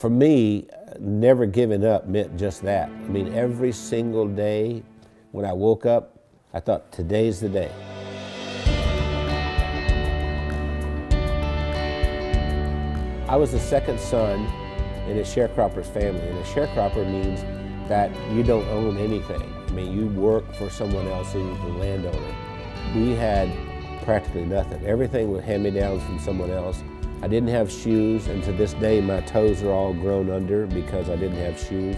For me, never giving up meant just that. I mean, every single day when I woke up, I thought, today's the day. I was the second son in a sharecropper's family, and a sharecropper means that you don't own anything. I mean, you work for someone else who's the landowner. We had practically nothing. Everything was hand-me-downs from someone else. I didn't have shoes, and to this day my toes are all grown under because I didn't have shoes.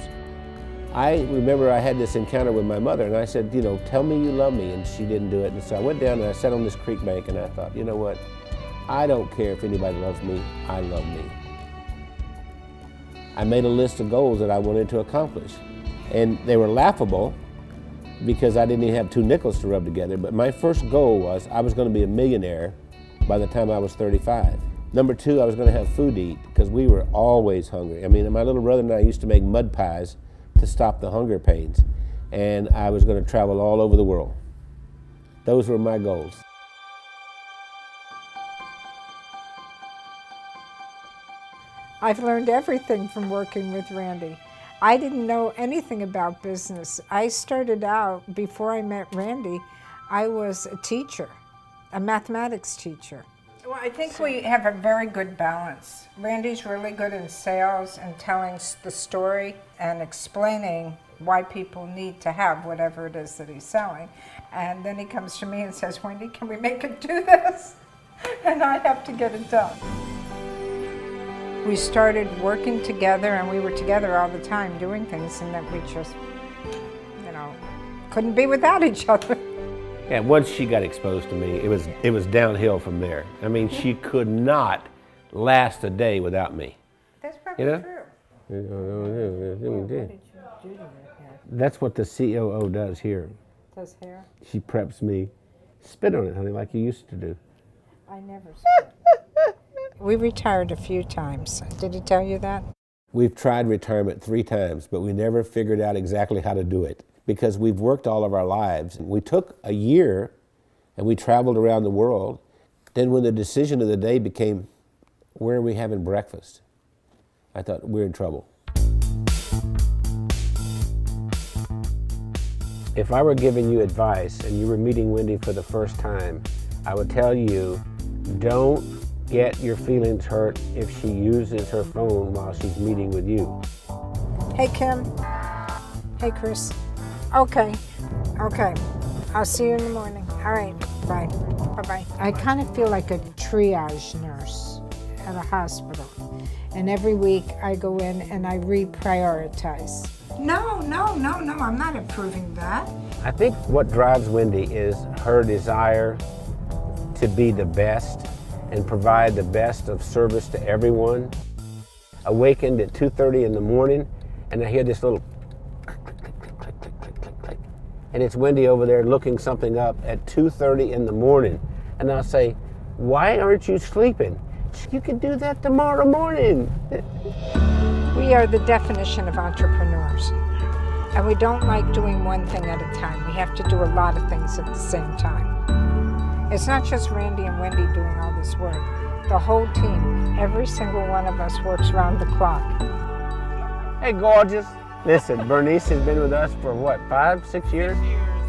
I remember I had this encounter with my mother, and I said, you know, tell me you love me, and she didn't do it. And so I went down and I sat on this creek bank, and I thought, you know what? I don't care if anybody loves me, I love me. I made a list of goals that I wanted to accomplish, and they were laughable because I didn't even have 2 nickels to rub together, but my first goal was I was going to be a millionaire by the time I was 35. Number 2, I was going to have food to eat because we were always hungry. I mean, my little brother and I used to make mud pies to stop the hunger pains, and I was going to travel all over the world. Those were my goals. I've learned everything from working with Randy. I didn't know anything about business. I started out, before I met Randy, I was a teacher, a mathematics teacher. Well, I think we have a very good balance. Randy's really good in sales and telling the story and explaining why people need to have whatever it is that he's selling. And then he comes to me and says, Wendy, can we make it do this? And I have to get it done. We started working together, and we were together all the time doing things, and that we just, you know, couldn't be without each other. Yeah, once she got exposed to me, it was downhill from there. I mean, she could not last a day without me. That's probably true. What did you do to her hair? That's what the COO does here. Does hair? She preps me. Spit on it, honey, like you used to do. I never spit. We retired a few times. Did he tell you that? We've tried retirement 3 times, but we never figured out exactly how to do it because we've worked all of our lives. We took a year and we traveled around the world. Then when the decision of the day became, where are we having breakfast? I thought, we're in trouble. If I were giving you advice and you were meeting Wendy for the first time, I would tell you, don't get your feelings hurt if she uses her phone while she's meeting with you. Hey, Kim. Hey, Chris. Okay. I'll see you in the morning. All right. Bye. Bye-bye. I kind of feel like a triage nurse at a hospital. And every week I go in and I reprioritize. No, I'm not approving that. I think what drives Wendy is her desire to be the best and provide the best of service to everyone. Awakened at 2:30 in the morning, and I hear this little click, click, click, click, click, click, click, click. And it's Wendy over there looking something up at 2:30 in the morning. And I'll say, why aren't you sleeping? You can do that tomorrow morning. We are the definition of entrepreneurs. And we don't like doing one thing at a time. We have to do a lot of things at the same time. It's not just Randy and Wendy doing all this work. The whole team, every single one of us works round the clock. Hey, gorgeous. Listen, Bernice has been with us for what, 5, 6 years?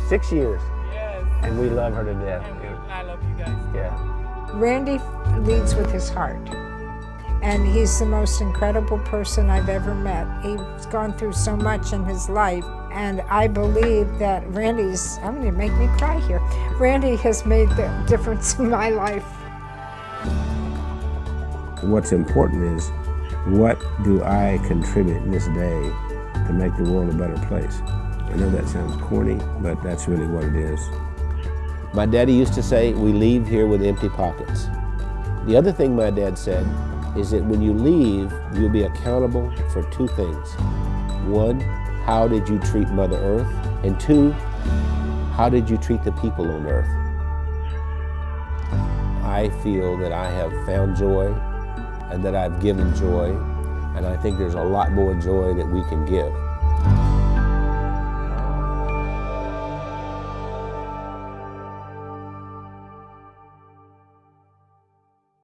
6 years. Yes. And we love her to death. I love you guys. Yeah. Randy leads with his heart. And he's the most incredible person I've ever met. He's gone through so much in his life. And I believe that I'm going to make me cry here. Randy has made the difference in my life. What's important is, what do I contribute in this day to make the world a better place? I know that sounds corny, but that's really what it is. My daddy used to say, we leave here with empty pockets. The other thing my dad said is that when you leave, you'll be accountable for 2 things. 1, how did you treat Mother Earth? And 2, how did you treat the people on Earth? I feel that I have found joy and that I've given joy, and I think there's a lot more joy that we can give.